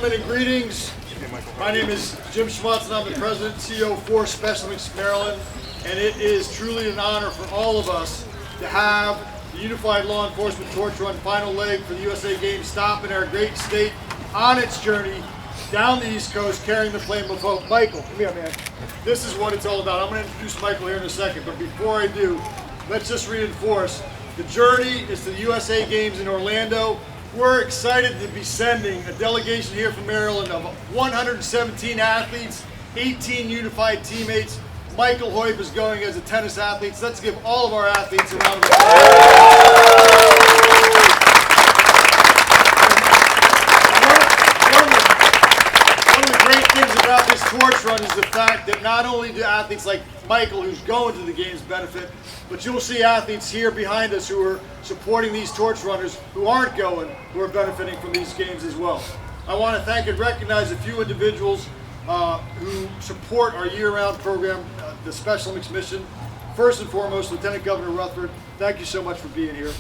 gentlemen, and greetings. My name is Jim Schmutz, and I'm the President and CEO for Special Olympics Maryland. And it is truly an honor for all of us to have the Unified Law Enforcement Torch Run final leg for the USA Games stop in our great state on its journey down the East Coast, carrying the flame of hope. Michael, come here, man. This is what it's all about. I'm going to introduce Michael here in a second, but before I do, let's just reinforce the journey is to the USA Games in Orlando. We're excited to be sending a delegation here from Maryland of 117 athletes, 18 unified teammates. Michael Heup is going as a tennis athlete. So let's give all of our athletes a round of applause. One of the great things about this torch run is the fact that not only do athletes like Michael, who's going to the games, benefit, but you'll see athletes here behind us who are supporting these torch runners who aren't going, who are benefiting from these games as well. I want to thank and recognize a few individuals who support our year-round program, the Special Olympics mission. First and foremost, Lieutenant Governor Rutherford, thank you so much for being here.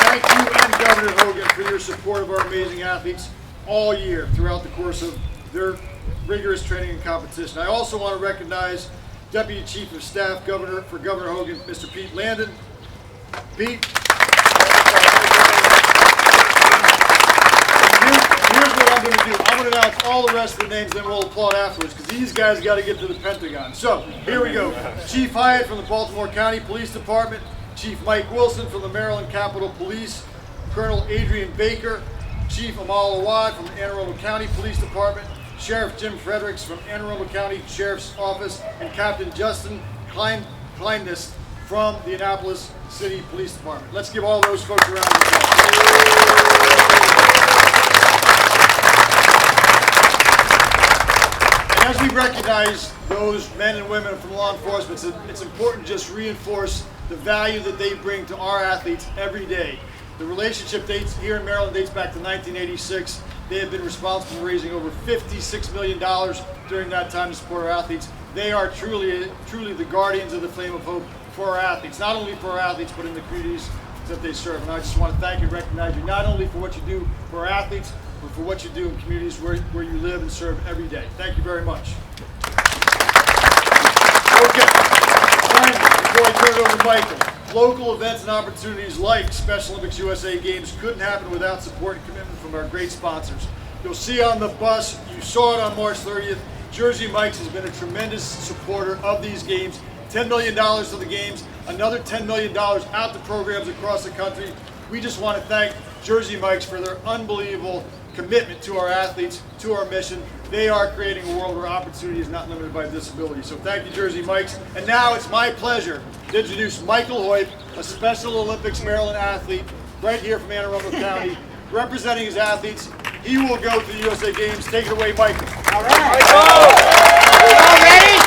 Thank you and Governor Hogan for your support of our amazing athletes all year throughout the course of their rigorous training and competition. I also want to recognize Deputy Chief of Staff for Governor Hogan, Mr. Pete Landon. Pete, here's what I'm going to do. I'm going to announce all the rest of the names, then we'll applaud afterwards, because these guys got to get to the Pentagon. So, here we go. Chief Hyatt from the Baltimore County Police Department, Chief Mike Wilson from the Maryland Capitol Police, Colonel Adrian Baker, Chief Amal Awad from the Anne Arundel County Police Department, Sheriff Jim Fredericks from Anne Arundel County Sheriff's Office, and Captain Justin Kleinest from the Annapolis City Police Department. Let's give all those folks a round of applause. As we recognize those men and women from law enforcement, it's important to just reinforce the value that they bring to our athletes every day. The relationship dates here in Maryland dates back to 1986. They have been responsible for raising over $56 million during that time to support our athletes. They are truly the guardians of the flame of hope for our athletes, not only for our athletes, but in the communities that they serve. And I just want to thank and recognize you, not only for what you do for our athletes, but for what you do in communities where you live and serve every day. Thank you very much. Okay, finally, before I turn it over to Michael, local events and opportunities like Special Olympics USA Games couldn't happen without support and commitment from our great sponsors. You'll see on the bus, you saw it on March 30th, Jersey Mike's has been a tremendous supporter of these games. $10 million to the games, another $10 million out to programs across the country. We just want to thank Jersey Mike's for their unbelievable commitment to our athletes, to our mission. They are creating a world where opportunity is not limited by disability. So thank you, Jersey Mike's. And now it's my pleasure to introduce Michael Hoyt, a Special Olympics Maryland athlete, right here from Anne Arundel County, representing his athletes. He will go to the USA Games. Take it away, Michael. All right. All ready?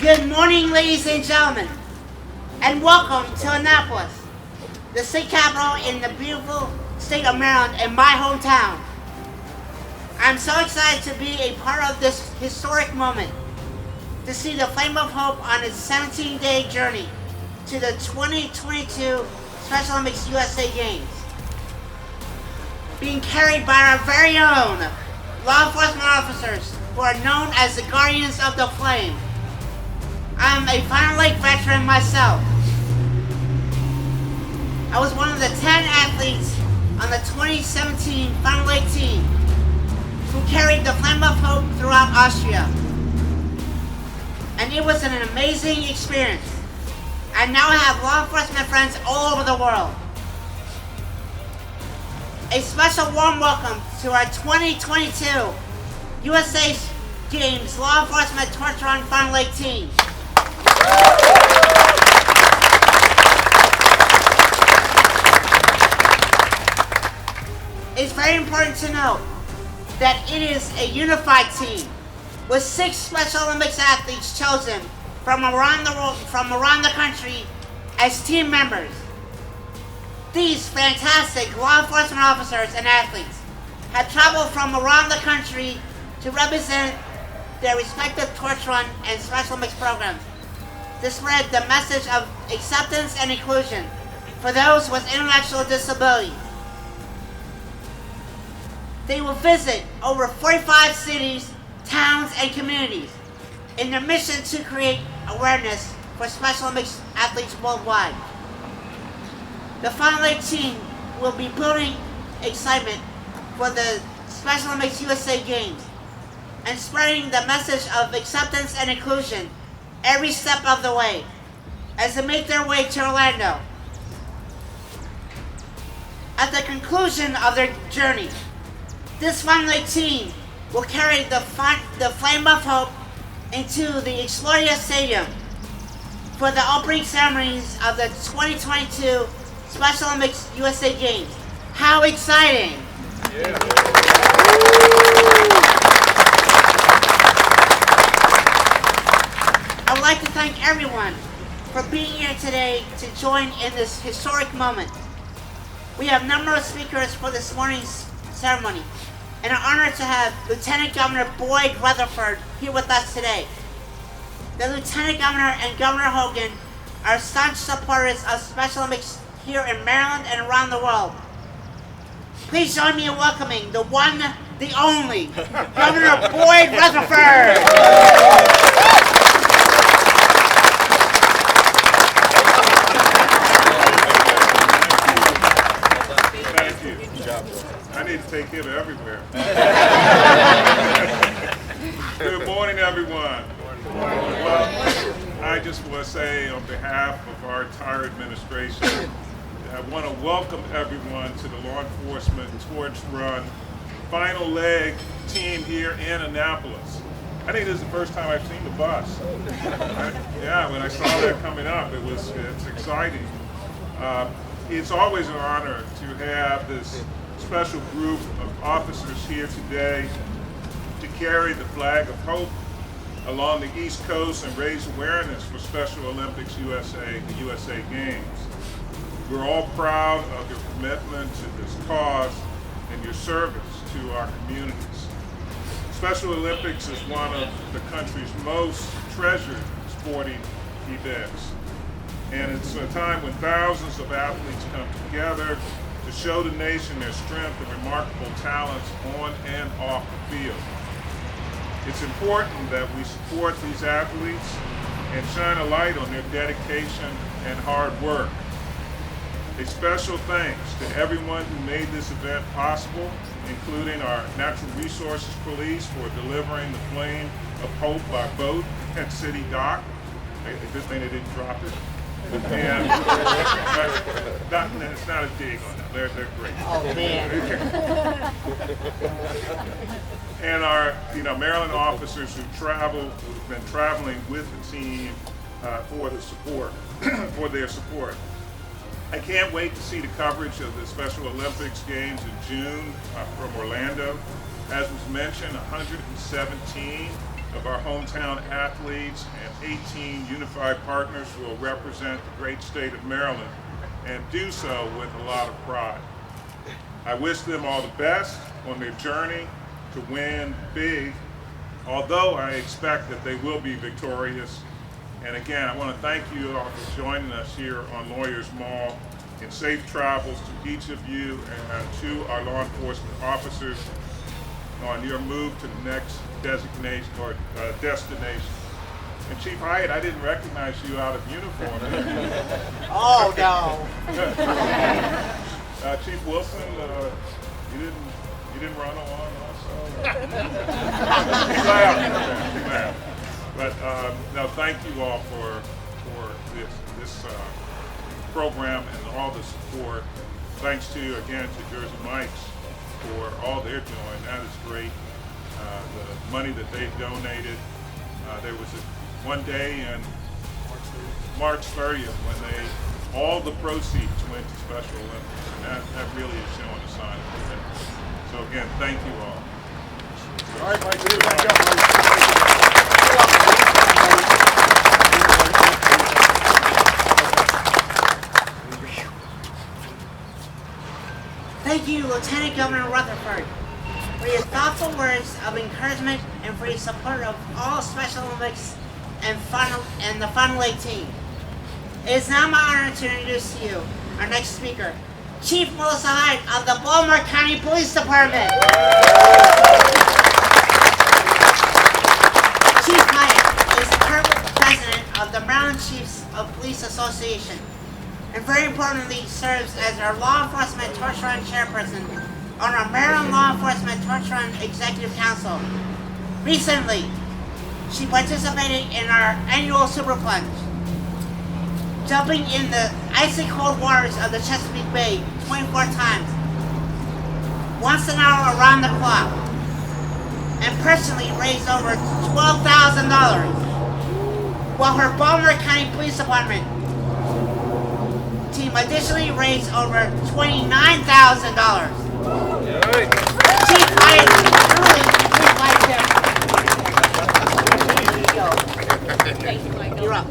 Good morning, ladies and gentlemen, and welcome to Annapolis, the state capital in the beautiful state of Maryland and my hometown. I'm so excited to be a part of this historic moment, to see the Flame of Hope on its 17-day journey to the 2022 Special Olympics USA Games, being carried by our very own law enforcement officers who are known as the Guardians of the Flame. I'm a Final Leg veteran myself. I was one of the 10 athletes on the 2017 Final Leg team who carried the Flame of Hope throughout Austria. And it was an amazing experience. I now have law enforcement friends all over the world. A special warm welcome to our 2022 USA Games Law Enforcement Torch Run Final Leg team. It's very important to note that it is a unified team with 6 Special Olympics athletes chosen from around the world, from around the country as team members. These fantastic law enforcement officers and athletes have traveled from around the country to represent their respective torch run and Special Olympics programs. to spread the message of acceptance and inclusion for those with intellectual disabilities. They will visit over 45 cities, towns, and communities in their mission to create awareness for Special Olympics athletes worldwide. The Final Eight team will be building excitement for the Special Olympics USA Games and spreading the message of acceptance and inclusion every step of the way as they make their way to Orlando. At the conclusion of their journey, this Final Eight team will carry the Flame of Hope into the Exploria Stadium for the opening ceremonies of the 2022 Special Olympics USA Games. How exciting! Yeah. I would like to thank everyone for being here today to join in this historic moment. We have numerous speakers for this morning's ceremony, and are honored to have Lieutenant Governor Boyd Rutherford here with us today. The Lieutenant Governor and Governor Hogan are staunch supporters of Special Olympics here in Maryland and around the world. Please join me in welcoming the one, the only, Governor Boyd Rutherford. Thank you. I need to take him everywhere. Good morning, everyone. Well, I just want to say on behalf of our entire administration, I want to welcome everyone to the Law Enforcement Torch Run final leg team here in Annapolis. I think this is the first time I've seen the bus. Yeah, when I saw that coming up, it's exciting. It's always an honor to have this special group of officers here today to carry the flag of hope along the East Coast and raise awareness for Special Olympics USA, the USA Games. We're all proud of your commitment to this cause and your service to our communities. Special Olympics is one of the country's most treasured sporting events. And it's a time when thousands of athletes come together to show the nation their strength and remarkable talents on and off the field. It's important that we support these athletes and shine a light on their dedication and hard work. A special thanks to everyone who made this event possible, including our Natural Resources Police for delivering the Flame of Hope by boat at City Dock. A good thing they didn't drop it. And it's not a dig on them. They're great. Oh man. And our Maryland officers who've been traveling with the team for their support. I can't wait to see the coverage of the Special Olympics Games in June from Orlando. As was mentioned, 117 of our hometown athletes and 18 unified partners will represent the great state of Maryland and do so with a lot of pride. I wish them all the best on their journey to win big, although I expect that they will be victorious. And again, I want to thank you all for joining us here on Lawyers Mall, and safe travels to each of you and to our law enforcement officers on your move to the next designation or destination. And Chief Hyatt, I didn't recognize you out of uniform. Oh no. Chief Wilson, you didn't run along also. Glad. But no, thank you all for this program and all the support. Thanks to again to Jersey Mike's for all they're doing. That is great. The money that they've donated. There was one day in March 30th when all the proceeds went to Special Olympics, and that really is showing a sign of commitment. So again, thank you all. All right, Mike, back up. Thank you, Lieutenant Governor Rutherford, for your thoughtful words of encouragement and for your support of all Special Olympics and the Fun Lake team. It is now my honor to introduce to you our next speaker, Chief Melissa Hyatt of the Baltimore County Police Department. Chief Hyatt is current president of the Maryland Chiefs of Police Association, and very importantly serves as our Law Enforcement Torch Run Chairperson on our Maryland Law Enforcement Torch Run Executive Council. Recently, she participated in our annual Super Plunge, jumping in the icy cold waters of the Chesapeake Bay 24 times, once an hour around the clock, and personally raised over $12,000, while her Baltimore County Police Department team additionally raised over $29,000. Chief Hyatt, truly, please like him. Thank you, Michael. You're up.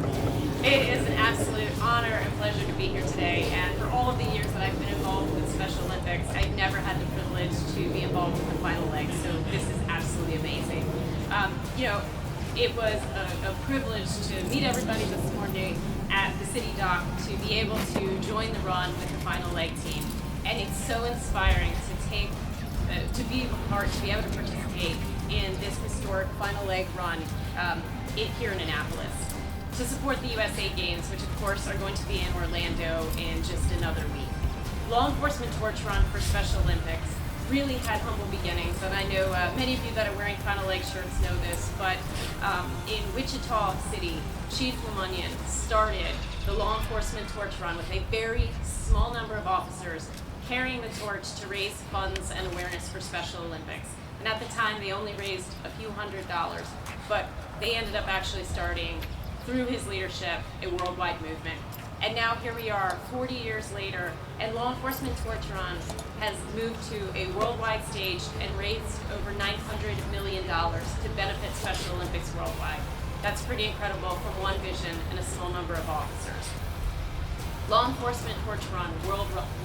It is an absolute honor and pleasure to be here today, and for all of the years that I've been involved with Special Olympics, I've never had the privilege to be involved with the final leg, so this is absolutely amazing. It was a privilege to meet everybody this morning at the City Dock to be able to join the run with the final leg team, and it's so inspiring to be able to participate in this historic final leg run here in Annapolis, to support the USA Games, which of course are going to be in Orlando in just another week. Law Enforcement Torch Run for Special Olympics really had humble beginnings, and I know many of you that are wearing final leg shirts know this, but in Wichita City, Chief LeMunyon started the Law Enforcement Torch Run with a very small number of officers carrying the torch to raise funds and awareness for Special Olympics. And at the time, they only raised a few $100s, but they ended up actually starting, through his leadership, a worldwide movement. And now here we are, 40 years later, and Law Enforcement Torch Run has moved to a worldwide stage and raised over $900 million to benefit Special Olympics worldwide. That's pretty incredible from one vision and a small number of officers. Law Enforcement Torch Run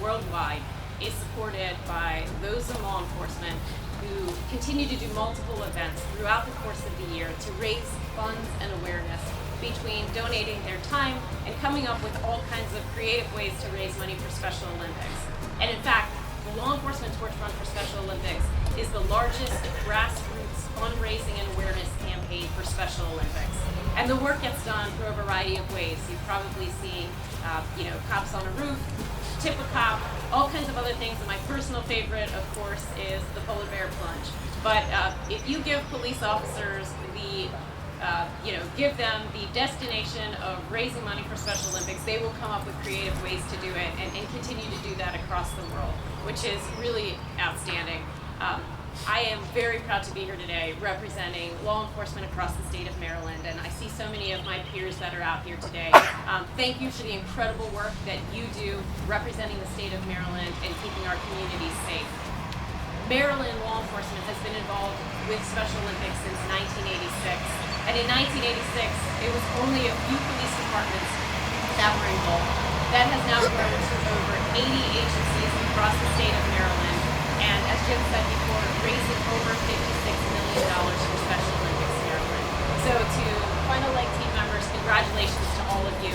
worldwide is supported by those in law enforcement who continue to do multiple events throughout the course of the year to raise funds and awareness, between donating their time and coming up with all kinds of creative ways to raise money for Special Olympics. And in fact, the Law Enforcement Torch Run for Special Olympics is the largest grassroots fundraising and awareness campaign for Special Olympics. And the work gets done through a variety of ways. You've probably seen, cops on a roof, tip a cop, all kinds of other things. And my personal favorite, of course, is the polar bear plunge. But if you give police officers give them the destination of raising money for Special Olympics, they will come up with creative ways to do it and continue to do that across the world, which is really outstanding. I am very proud to be here today representing law enforcement across the state of Maryland, and I see so many of my peers that are out here today. Thank you for the incredible work that you do representing the state of Maryland and keeping our communities safe. Maryland law enforcement has been involved with Special Olympics since 1986. And in 1986, it was only a few police departments that were involved. That has now grown to over 80 agencies across the state of Maryland. And as Jim said before, raising over $56 million for Special Olympics Maryland. So to final leg team members, congratulations to all of you.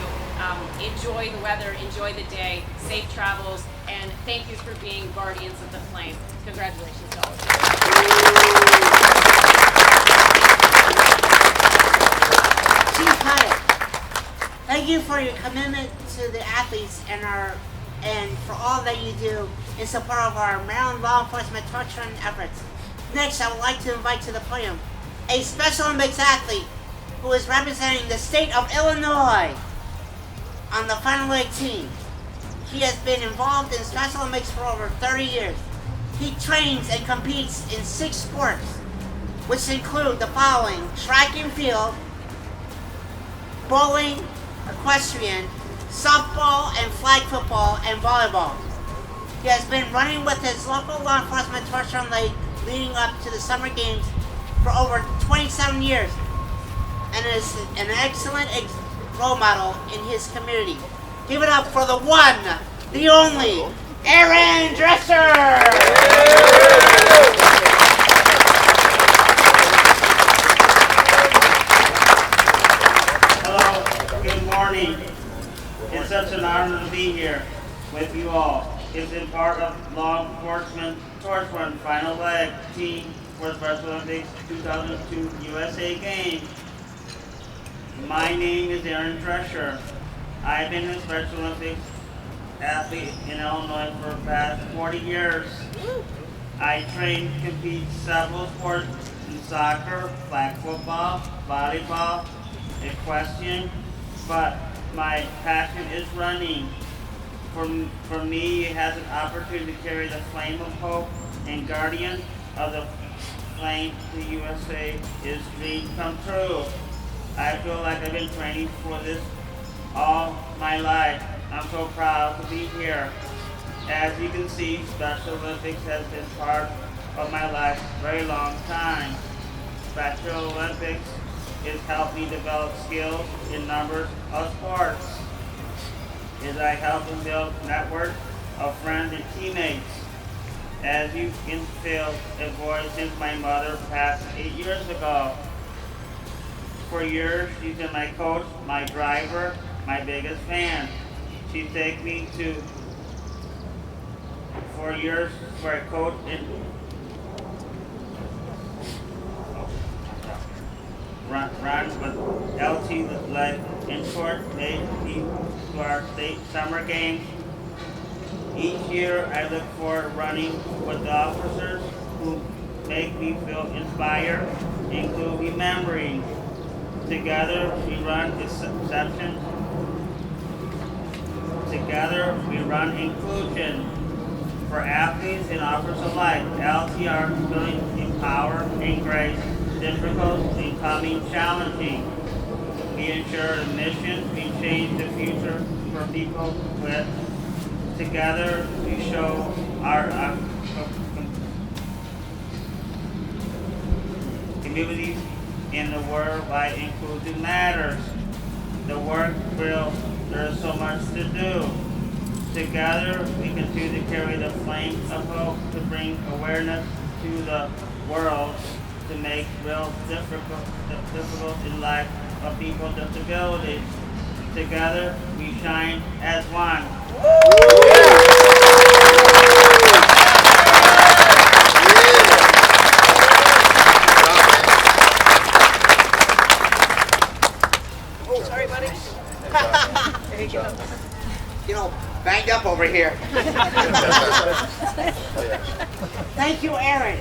Enjoy the weather, enjoy the day, safe travels, and thank you for being guardians of the flame. Congratulations to all of you. Chief Hyatt, thank you for your commitment to the athletes and for all that you do in support of our Maryland law enforcement torch run efforts. Next, I would like to invite to the podium a Special Olympics athlete who is representing the state of Illinois on the final leg team. He has been involved in Special Olympics for over 30 years. He trains and competes in 6 sports, which include the following: track and field, bowling, equestrian, softball and flag football, and volleyball. He has been running with his local law enforcement torch run league leading up to the Summer Games for over 27 years and is an excellent role model in his community. Give it up for the one, the only, Erin Drescher! honor to be here with you all. It's been part of law enforcement torch run final leg team for the Special Olympics 2002 USA Games. My name is Erin Drescher. I've been a Special Olympics athlete in Illinois for the past 40 years. I train to compete several sports in soccer, flag football, volleyball, equestrian, but my passion is running. For me, it has an opportunity to carry the flame of hope and guardian of the flame to the USA is dream come true. I feel like I've been training for this all my life. I'm so proud to be here. As you can see, Special Olympics has been part of my life for a very long time. Special Olympics has helped me develop skills in numbers of sports. As I help and build a network of friends and teammates. As you can feel a voice since my mother passed 8 years ago. For years, she's been my coach, my driver, my biggest fan. She takes me to, for years, for a coach and runs with LT led in short days to our state summer games. Each year I look forward to running with the officers who make me feel inspired, include remembering. Together we run exception. Together we run inclusion. For athletes and officers alike, LTR feeling empowered and grace, difficult becoming challenging. We ensure the mission, we change the future for people with. Together we show our communities in the world why inclusion matters. The work will, there's so much to do. Together we continue to carry the flame of hope to bring awareness to the world to make real difficult in life of people with disabilities. Together we shine as one. Sorry, buddy. There you go. You know, banged up over here. Thank you, Erin,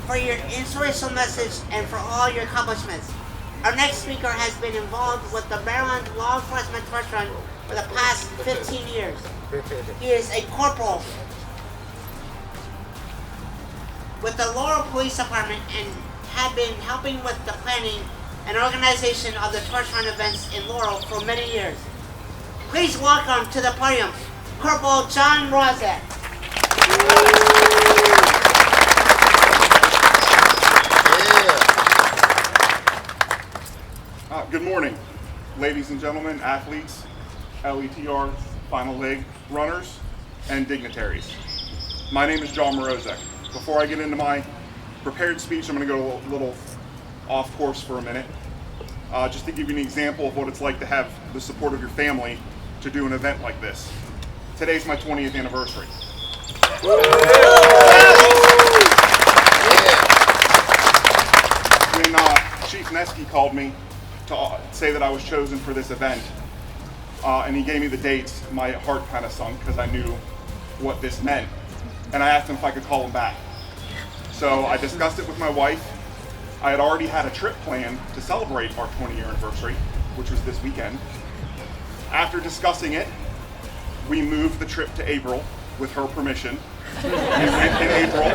for your inspirational message and for all your accomplishments. Our next speaker has been involved with the Maryland Law Enforcement Torch Run for the past 15 years. He is a corporal with the Laurel Police Department and had been helping with the planning and organization of the Torch Run events in Laurel for many years. Please welcome to the podium, Corporal John Morozek. Good morning, ladies and gentlemen, athletes, LETR, final leg runners, and dignitaries. My name is John Morozek. Before I get into my prepared speech, I'm going to go a little off course for a minute, just to give you an example of what it's like to have the support of your family to do an event like this. Today's my 20th anniversary. When Chief Nesky called me to say that I was chosen for this event, and he gave me the dates, my heart kind of sunk because I knew what this meant. And I asked him if I could call him back. So I discussed it with my wife. I had already had a trip planned to celebrate our 20-year anniversary, which was this weekend. After discussing it, we moved the trip to April with her permission. We went in April,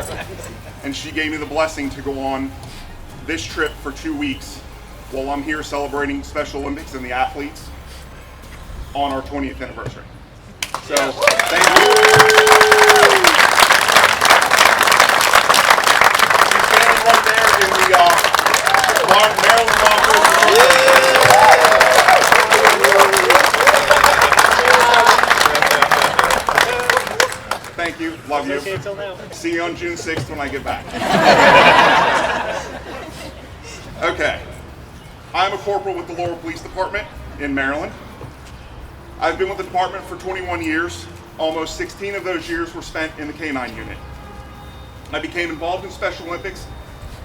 and she gave me the blessing to go on this trip for 2 weeks while I'm here celebrating Special Olympics and the athletes on our 20th anniversary. So, thank you. She's standing right there in the Maryland Law Enforcement. Thank you. Love you. See you on June 6th when I get back. Okay. I'm a corporal with the Laurel Police Department in Maryland. I've been with the department for 21 years. Almost 16 of those years were spent in the K-9 unit. I became involved in Special Olympics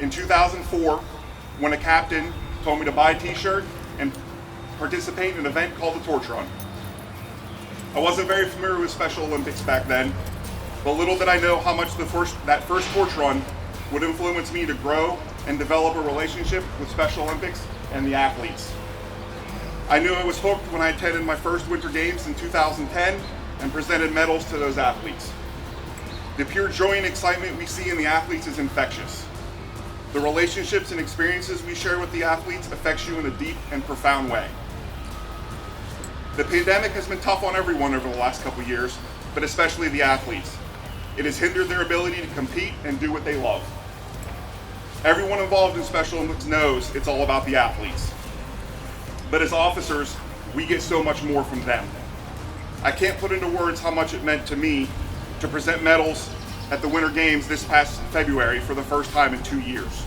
in 2004 when a captain told me to buy a t-shirt and participate in an event called the Torch Run. I wasn't very familiar with Special Olympics back then, but little did I know how much that first Torch Run would influence me to grow and develop a relationship with Special Olympics and the athletes. I knew I was hooked when I attended my first Winter Games in 2010 and presented medals to those athletes. The pure joy and excitement we see in the athletes is infectious. The relationships and experiences we share with the athletes affects you in a deep and profound way. The pandemic has been tough on everyone over the last couple years, but especially the athletes. It has hindered their ability to compete and do what they love. Everyone involved in Special Olympics knows it's all about the athletes. But as officers, we get so much more from them. I can't put into words how much it meant to me to present medals at the Winter Games this past February for the first time in 2 years.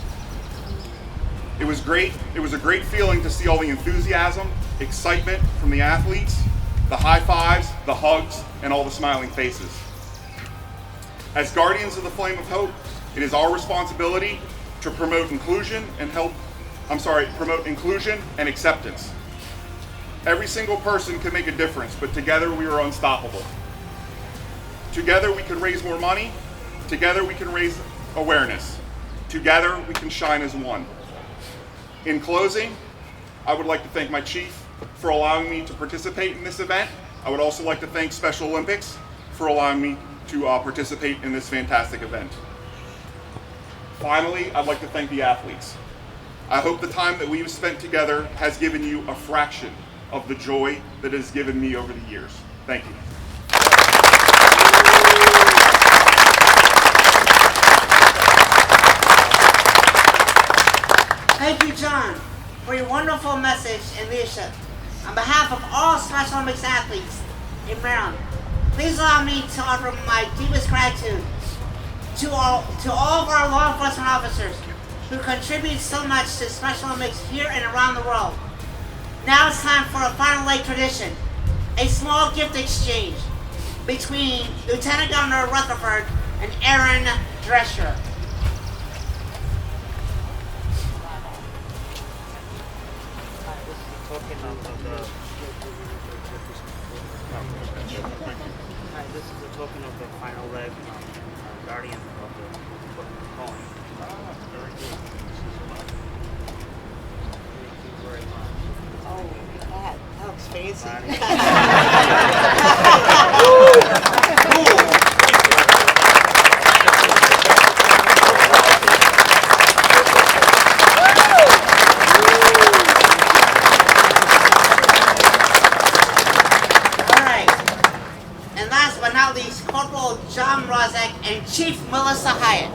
It was great. It was a great feeling to see all the enthusiasm, excitement from the athletes, the high fives, the hugs, and all the smiling faces. As guardians of the flame of hope, it is our responsibility to promote inclusion and promote inclusion and acceptance. Every single person can make a difference, but together we are unstoppable. Together we can raise more money. Together we can raise awareness. Together we can shine as one. In closing, I would like to thank my chief for allowing me to participate in this event. I would also like to thank Special Olympics for allowing me to participate in this fantastic event. Finally, I'd like to thank the athletes. I hope the time that we've spent together has given you a fraction of the joy that it has given me over the years. Thank you. Thank you, John, for your wonderful message and leadership. On behalf of all Special Olympics athletes in Maryland, please allow me to offer my deepest gratitude to all of our law enforcement officers who contribute so much to Special Olympics here and around the world. Now it's time for a final leg tradition, a small gift exchange between Lieutenant Governor Rutherford and Erin Drescher. This is a token of the final leg guardian of the poem. Very good. Thank you very much. Oh, that looks fancy. Corporal John Morozek and Chief Melissa Hyatt.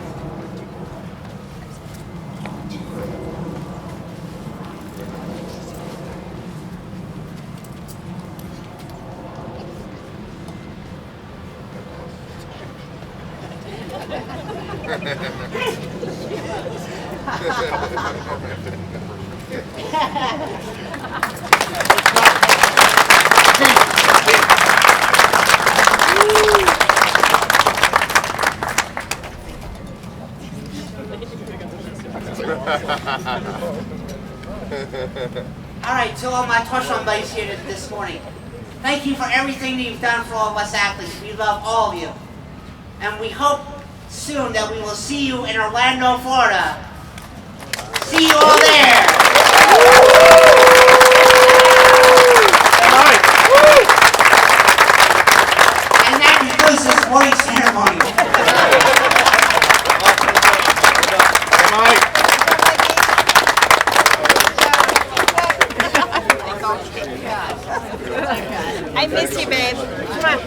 All right, to all my torch run buddies here this morning, thank you for everything that you've done for all of us athletes. We love all of you. And we hope soon that we will see you in Orlando, Florida. See you all there. And that concludes this morning's ceremony. I miss you, babe. Come on.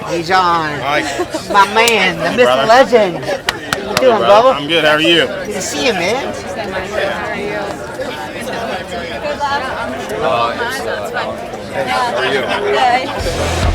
Hey, John. Hi. My man, the Mr. brother. Legend. How you doing, brother? I'm good. How are you? Good to see you, man. How are you? Good.